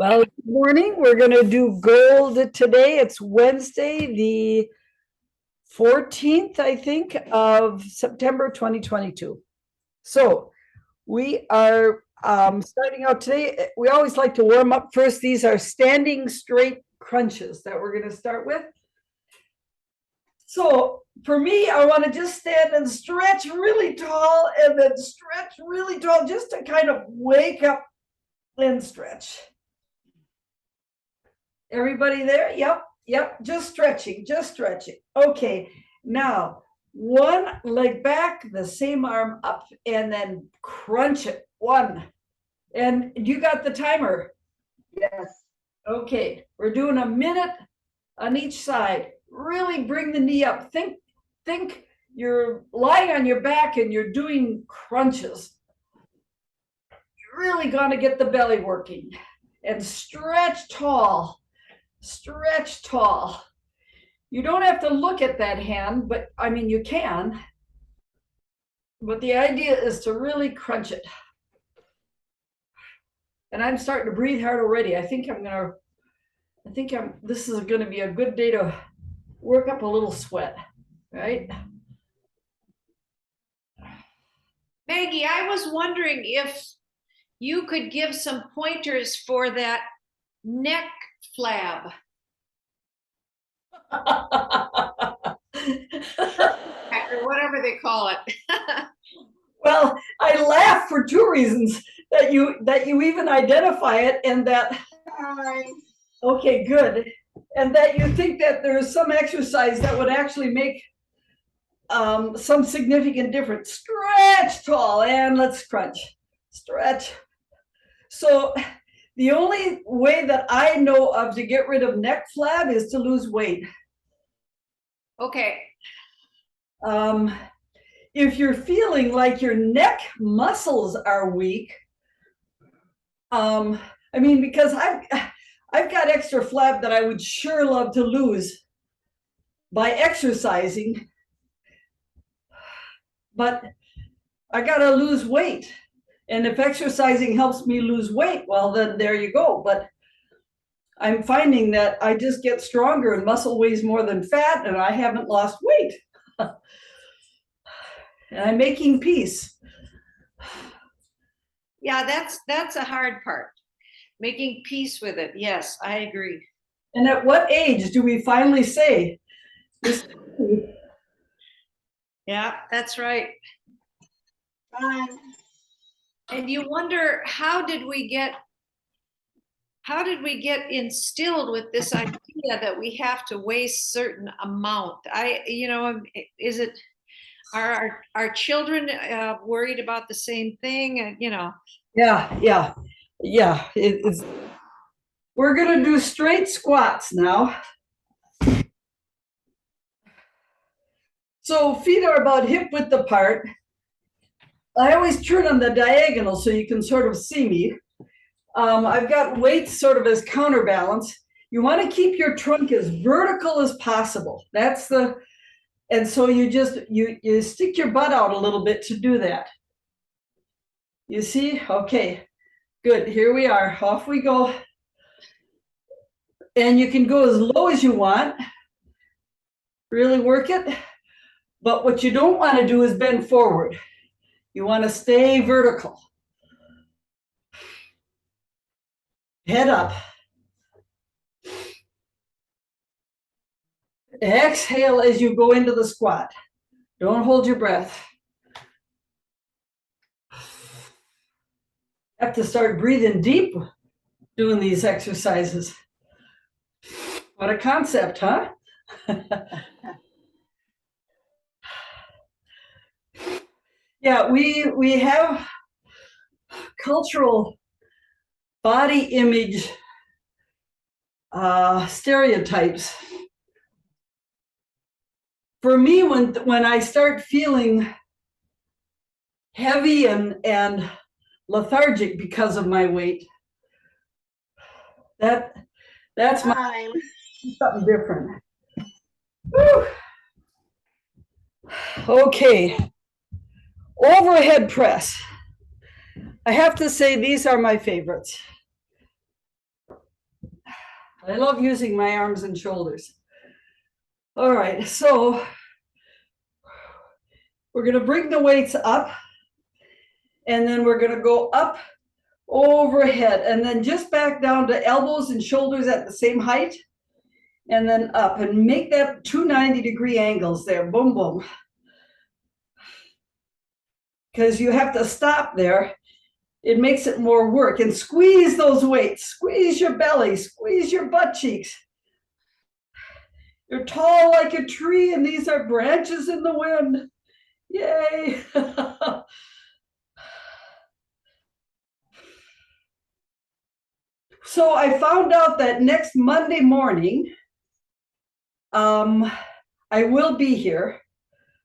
Well, good morning. We're going to do gold today. It's Wednesday, the 14th, I think, of September 2022. So we are starting out today. We always like to warm up first. These are standing straight crunches that we're going to start with. So for me, I want to just stand and stretch really tall and then stretch really tall just to kind of wake up and stretch. Everybody there? Yep. Just stretching, just stretching. Okay, now one leg back, the same arm up, and then crunch it. One. And you got the timer? Yes. Okay, we're doing a minute on each side. Really bring the knee up. Think you're lying on your back and you're doing crunches. You're really gonna get the belly working. And stretch tall. Stretch tall. You don't have to look at that hand, but I mean, you can. But the idea is to really crunch it. And I'm starting to breathe hard already. This is going to be a good day to work up a little sweat, right? Maggie, I was wondering if you could give some pointers for that neck flab. Or whatever they call it. Well, I laugh for two reasons: that you even identify it, and that okay, good, and that you think that there's some exercise that would actually make some significant difference. Stretch tall, and let's crunch. Stretch. So the only way that I know of to get rid of neck flab is to lose weight. Okay. If you're feeling like your neck muscles are weak, because I've got extra flab that I would sure love to lose by exercising, but I gotta lose weight. And if exercising helps me lose weight, well, then there you go. But I'm finding that I just get stronger and muscle weighs more than fat, and I haven't lost weight. And I'm making peace. Yeah, that's a hard part. Making peace with it. Yes, I agree. And at what age do we finally say this? Yeah, that's right. And you wonder, how did we get instilled with this idea that we have to weigh certain amount? Is it, are our children worried about the same thing? Yeah. We're gonna do straight squats now. So feet are about hip width apart. I always turn on the diagonal so you can sort of see me. I've got weights sort of as counterbalance. You want to keep your trunk as vertical as possible. And so you stick your butt out a little bit to do that. You see? Okay, good. Here we are. Off we go. And you can go as low as you want. Really work it. But what you don't want to do is bend forward. You want to stay vertical. Head up. Exhale as you go into the squat. Don't hold your breath. Have to start breathing deep doing these exercises. What a concept, huh? Yeah, we have cultural body image stereotypes. For me, when I start feeling heavy and lethargic because of my weight, that's something different. Whew. Okay, overhead press. I have to say these are my favorites. I love using my arms and shoulders. All right, so we're going to bring the weights up, and then we're going to go up overhead, and then just back down to elbows and shoulders at the same height, and then up, and make that 290-degree angles there. Boom, boom. Because you have to stop there. It makes it more work. And squeeze those weights. Squeeze your belly. Squeeze your butt cheeks. You're tall like a tree, and these are branches in the wind. Yay. So I found out that next Monday morning, I will be here.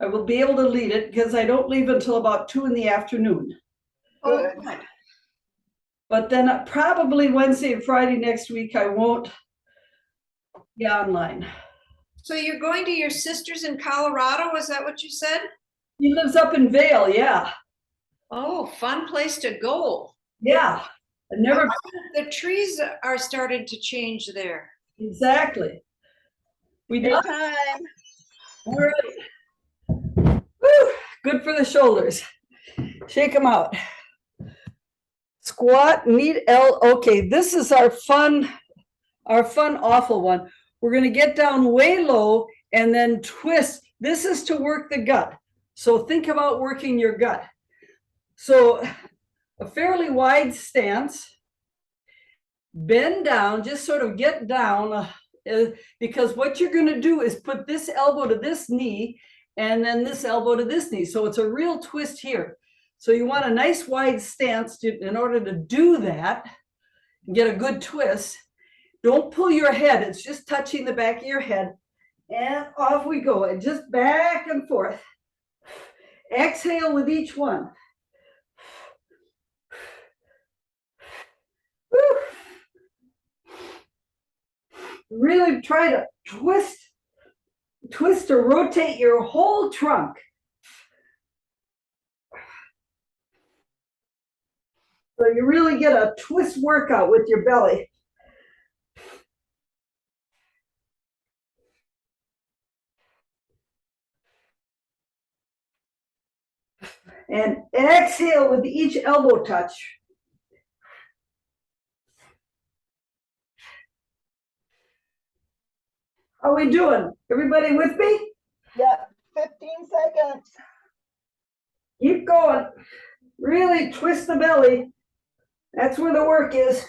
I will be able to lead it because I don't leave until about 2 in the afternoon. Good. But then probably Wednesday and Friday next week, I won't be online. So you're going to your sister's in Colorado? Is that what you said? He lives up in Vail, yeah. Oh, fun place to go. Yeah. I never. The trees are starting to change there. Exactly. We Good did. time. All right. Woo, good for the shoulders. Shake them out. Squat, knee L. Okay, this is our fun, awful one. We're going to get down way low and then twist. This is to work the gut. So think about working your gut. So a fairly wide stance. Bend down, just sort of get down, because what you're going to do is put this elbow to this knee and then this elbow to this knee. So it's a real twist here. So you want a nice wide stance in order to do that, get a good twist. Don't pull your head. It's just touching the back of your head. And off we go. And just back and forth. Exhale with each one. Woo. Really try to twist or rotate your whole trunk. So you really get a twist workout with your belly. And exhale with each elbow touch. How are we doing? Everybody with me? Yeah, 15 seconds. Keep going. Really twist the belly. That's where the work is.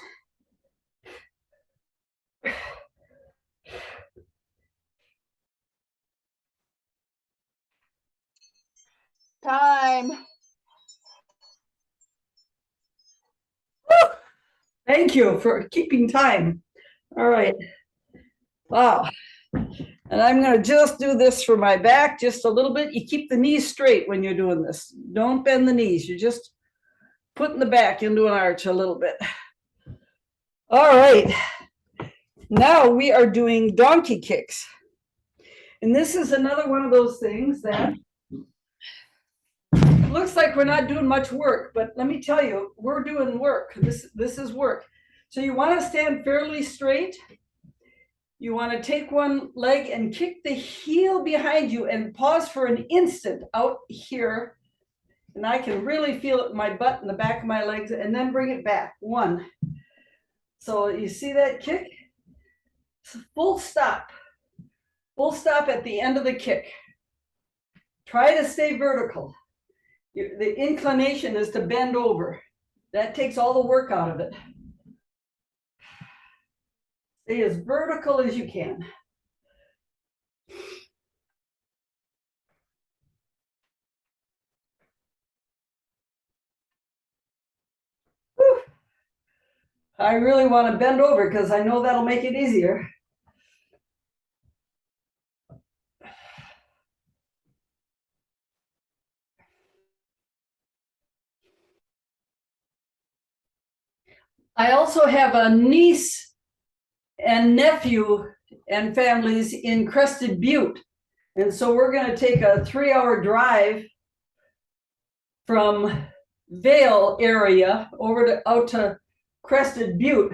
Time. Thank you for keeping time. All right. Wow. And I'm going to just do this for my back just a little bit. You keep the knees straight when you're doing this. Don't bend the knees. You're just putting the back into an arch a little bit. All right. Now we are doing donkey kicks. And this is another one of those things that looks like we're not doing much work, but let me tell you, we're doing work. This is work. So you want to stand fairly straight. You want to take one leg and kick the heel behind you and pause for an instant out here. And I can really feel it in my butt and the back of my legs, and then bring it back. One. So you see that kick? Full stop. Full stop at the end of the kick. Try to stay vertical. The inclination is to bend over. That takes all the work out of it. Stay as vertical as you can. Whew. I really want to bend over because I know that'll make it easier. I also have a niece and nephew and families in Crested Butte. And so we're going to take a 3-hour drive from Vail area over to out to Crested Butte.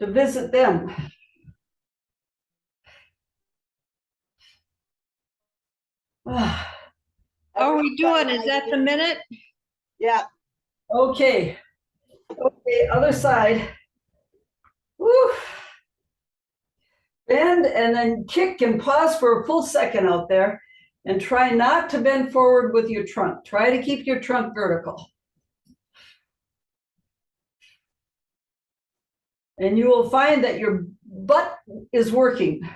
to visit them. Ah, How are we doing? Is that the minute? Yeah, okay. Okay, other side. Woo. Bend and then kick and pause for a full second out there. And try not to bend forward with your trunk. Try to keep your trunk vertical. And you will find that your butt is working.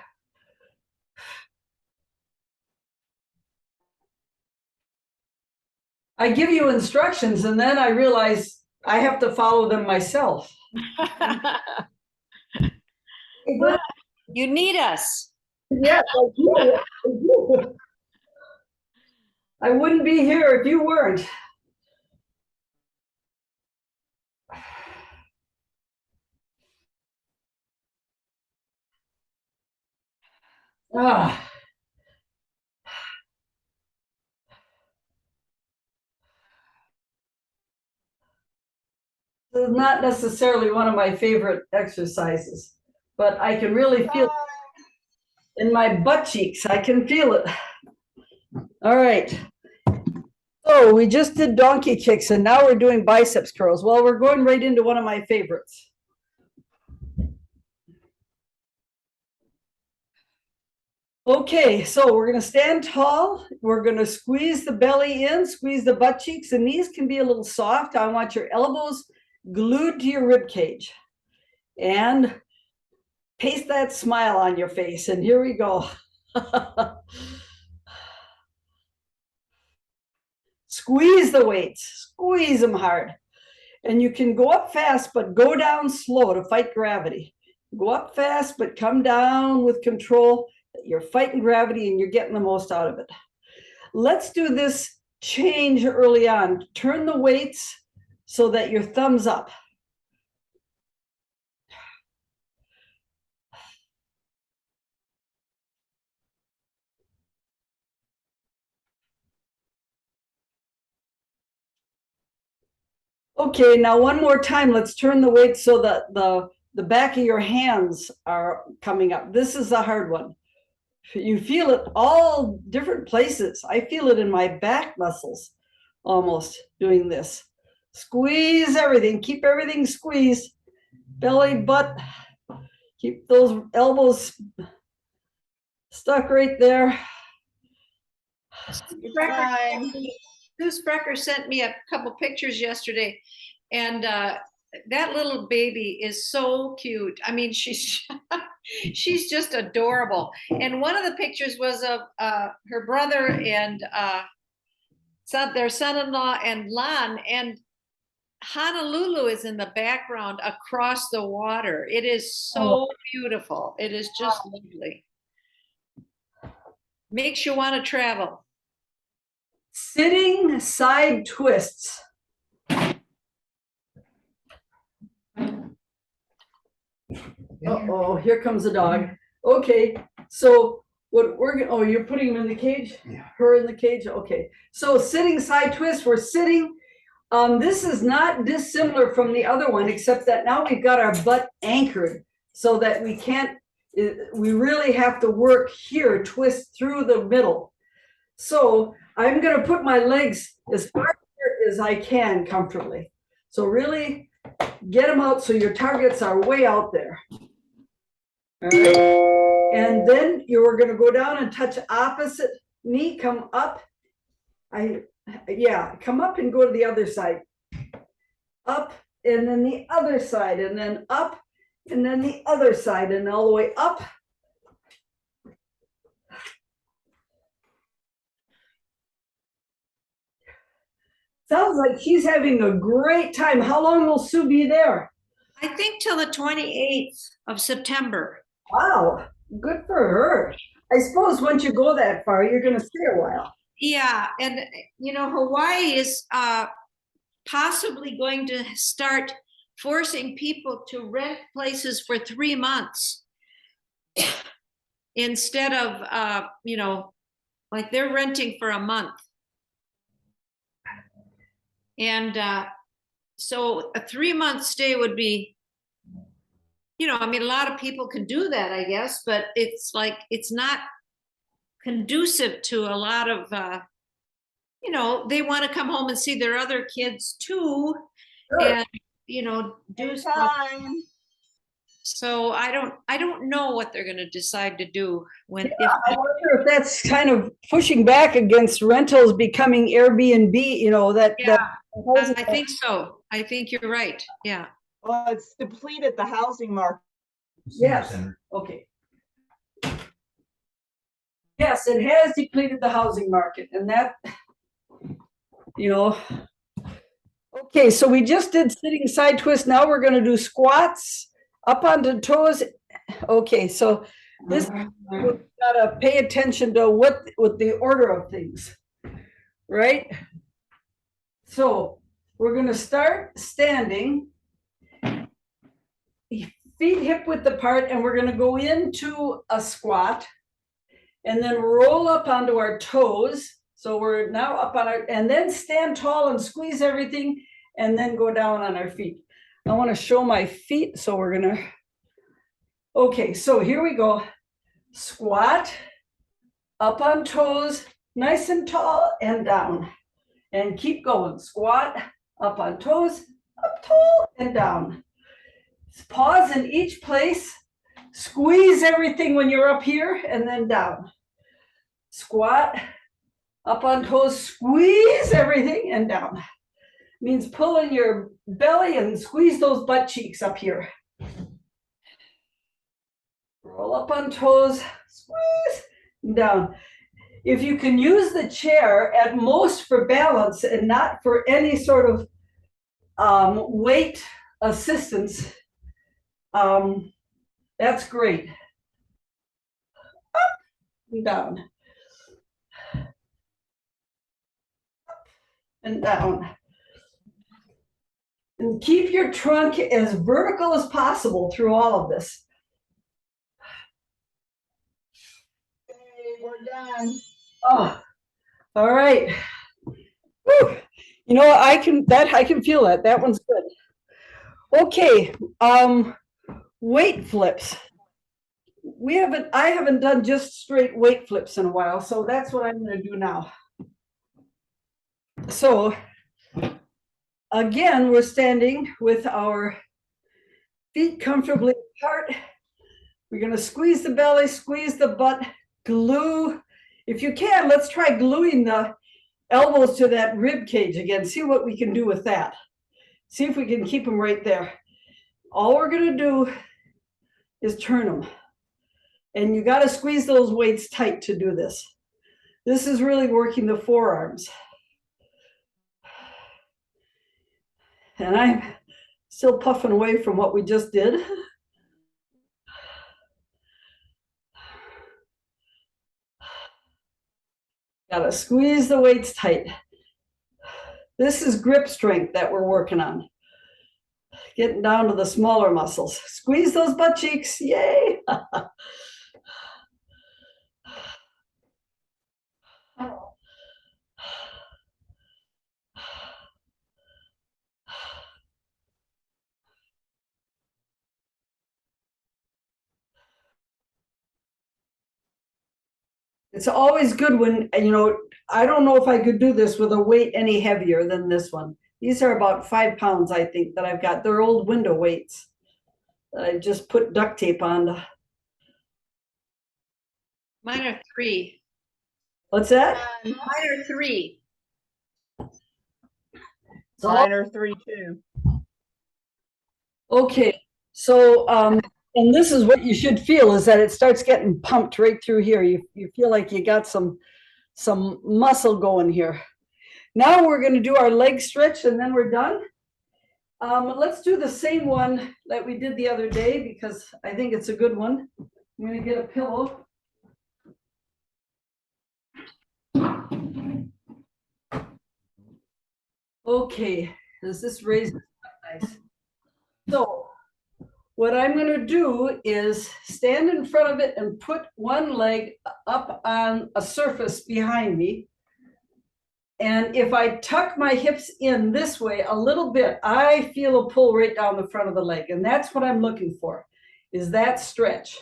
I give you instructions and then I realize I have to follow them myself. You need us. Yes, I do. I do. I wouldn't be here if you weren't. Ah. This is not necessarily one of my favorite exercises, but I can really feel it in my butt cheeks. I can feel it. All right. So we just did donkey kicks and now we're doing biceps curls. Well, we're going right into one of my favorites. Okay, so we're going to stand tall. We're going to squeeze the belly in, squeeze the butt cheeks. The knees can be a little soft. I want your elbows glued to your rib cage. And paste that smile on your face. And here we go. Squeeze the weights, squeeze them hard. And you can go up fast, but go down slow to fight gravity. Go up fast, but come down with control. You're fighting gravity and you're getting the most out of it. Let's do this change early on. Turn the weights so that your thumb's up. Okay, now one more time, let's turn the weight so that the back of your hands are coming up. This is a hard one. You feel it all different places. I feel it in my back muscles almost doing this. Squeeze everything, keep everything squeezed. Belly, butt, keep those elbows stuck right there. time. Sue Sprecher sent me a couple pictures yesterday, and that little baby is so cute. I mean, she's she's just adorable. And one of the pictures was of her brother and their son-in-law and Lon, and Honolulu is in the background across the water. It is so beautiful. It is just lovely. Makes you want to travel. Sitting side twists. Uh-oh, here comes the dog. Okay, so what we're going, oh, you're putting him in the cage? Yeah. Her in the cage? Okay. So sitting side twist, we're sitting. This is not dissimilar from the other one, except that now we've got our butt anchored so that we can't, we really have to work here, twist through the middle. So I'm going to put my legs as far as I can comfortably. So really get them out so your targets are way out there. All right. And then you're going to go down and touch opposite knee, come up. Come up and go to the other side. Up and then the other side, and then up and then the other side, and all the way up. Sounds like she's having a great time. How long will Sue be there? I think till the 28th of September. Wow, good for her. I suppose once you go that far, you're going to stay a while. Yeah, and you know, Hawaii is possibly going to start forcing people to rent places for 3 months instead of, you know, like they're renting for a month. And so a 3-month stay would be I mean, a lot of people can do that, I guess, but it's like, it's not conducive to a lot of, they want to come home and see their other kids too. Sure. And, do stuff. Anytime. So I don't know what they're gonna decide to do when, I wonder if that's kind of pushing back against rentals becoming Airbnb, that. Yeah. I think so. I think you're right. Yeah. Well, it's depleted the housing market. Yes, okay. Yes, it has depleted the housing market, and that, okay, so we just did sitting side twist. Now we're going to do squats up onto toes. Okay, so this, we've got to pay attention to what the order of things, right? So we're going to start standing, feet hip width apart, and we're going to go into a squat and then roll up onto our toes. So we're now up on our, and then stand tall and squeeze everything, and then go down on our feet. I want to show my feet, so we're gonna, okay, so here we go. Squat, up on toes, nice and tall, and down. And keep going. Squat, up on toes, up tall, and down. Pause in each place. Squeeze everything when you're up here, and then down. Squat, up on toes, squeeze everything, and down. Means pull in your belly and squeeze those butt cheeks up here. Roll up on toes, squeeze, and down. If you can use the chair at most for balance and not for any sort of weight assistance, that's great. Up and down. And down. And keep your trunk as vertical as possible through all of this. Okay, we're done. Oh, all right. Whew. I can feel that. That one's good. Okay. Weight flips. I haven't done just straight weight flips in a while, so that's what I'm going to do now. So again, we're standing with our feet comfortably apart. We're going to squeeze the belly, squeeze the butt, glue. If you can, let's try gluing the elbows to that rib cage again. See what we can do with that. See if we can keep them right there. All we're going to do is turn them. And you got to squeeze those weights tight to do this. This is really working the forearms. And I'm still puffing away from what we just did. Gotta squeeze the weights tight. This is grip strength that we're working on. Getting down to the smaller muscles. Squeeze those butt cheeks, yay! It's always good when, I don't know if I could do this with a weight any heavier than this one. These are about 5 pounds, I think, that I've got. They're old window weights that I just put duct tape on. Mine are 3. What's that? Mine are 3. Mine are 3 too. Okay, so and this is what you should feel, is that it starts getting pumped right through here. You feel like you got some muscle going here. Now we're going to do our leg stretch, and then we're done. Let's do the same one that we did the other day, because I think it's a good one. I'm going to get a pillow. Okay, does this raise? Nice. So what I'm going to do is stand in front of it and put one leg up on a surface behind me. And if I tuck my hips in this way a little bit, I feel a pull right down the front of the leg. And that's what I'm looking for. is that stretch.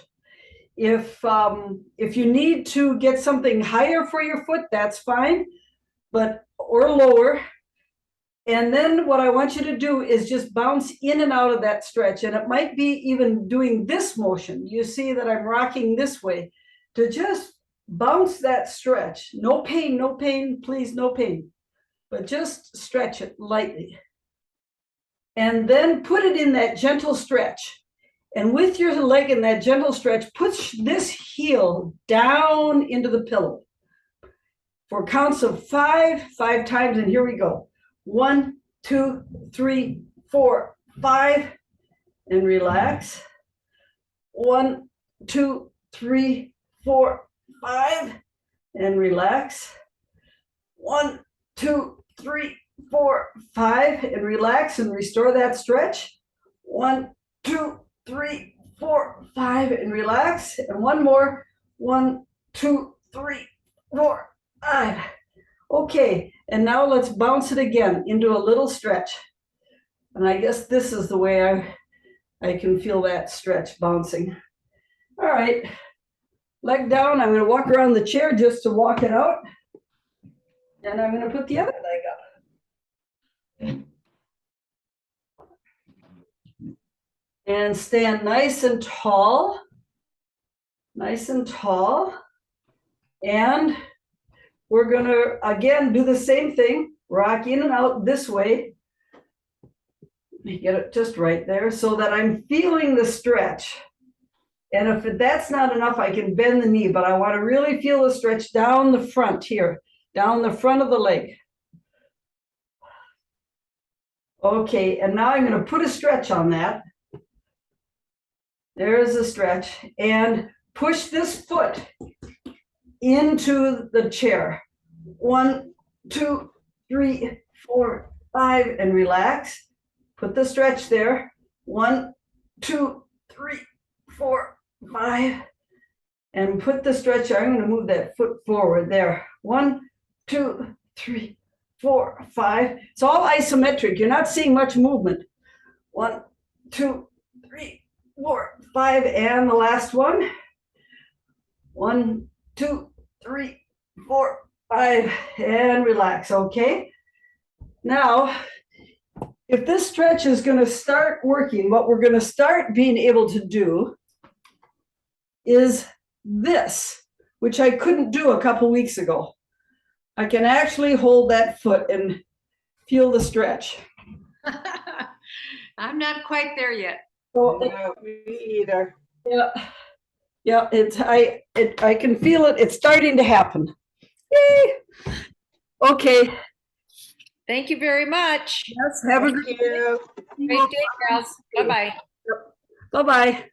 If you need to get something higher for your foot, that's fine, or lower. And then what I want you to do is just bounce in and out of that stretch. And it might be even doing this motion. You see that I'm rocking this way to just bounce that stretch. No pain, please, no pain. But just stretch it lightly. And then put it in that gentle stretch. And with your leg in that gentle stretch, push this heel down into the pillow. For counts of 5 times, and here we go. 1, 2, 3, 4, 5, and relax. 1, 2, 3, 4, 5, and relax. 1, 2, 3, 4, 5, and relax and restore that stretch. 1, 2, 3, 4, 5, and relax. And one more. 1, 2, 3, 4, 5. Okay, and now let's bounce it again into a little stretch. And I guess this is the way I can feel that stretch bouncing. All right, leg down. I'm going to walk around the chair just to walk it out. And I'm going to put the other leg up. And stand nice and tall. Nice and tall. And we're going to, again, do the same thing. Rock in and out this way. Let me get it just right there so that I'm feeling the stretch. And if that's not enough, I can bend the knee, but I want to really feel the stretch down the front here, down the front of the leg. Okay, and now I'm going to put a stretch on that. There's a stretch. And push this foot into the chair. 1, 2, 3, 4, 5, and relax. Put the stretch there. 1, 2, 3, 4, 5, and put the stretch. I'm going to move that foot forward there. 1, 2, 3, 4, 5. It's all isometric. You're not seeing much movement. 1, 2, 3, 4, 5, and the last one. 1, 2, 3, 4, 5, and relax. Okay. Now, if this stretch is going to start working, what we're going to start being able to do is this, which I couldn't do a couple weeks ago. I can actually hold that foot and feel the stretch. I'm not quite there yet. So, No, me either. yeah, I can feel it. It's starting to happen. Yay! Okay. Thank you very much. Yes, have a Thank you. Great day, gals. Bye-bye. Bye-bye.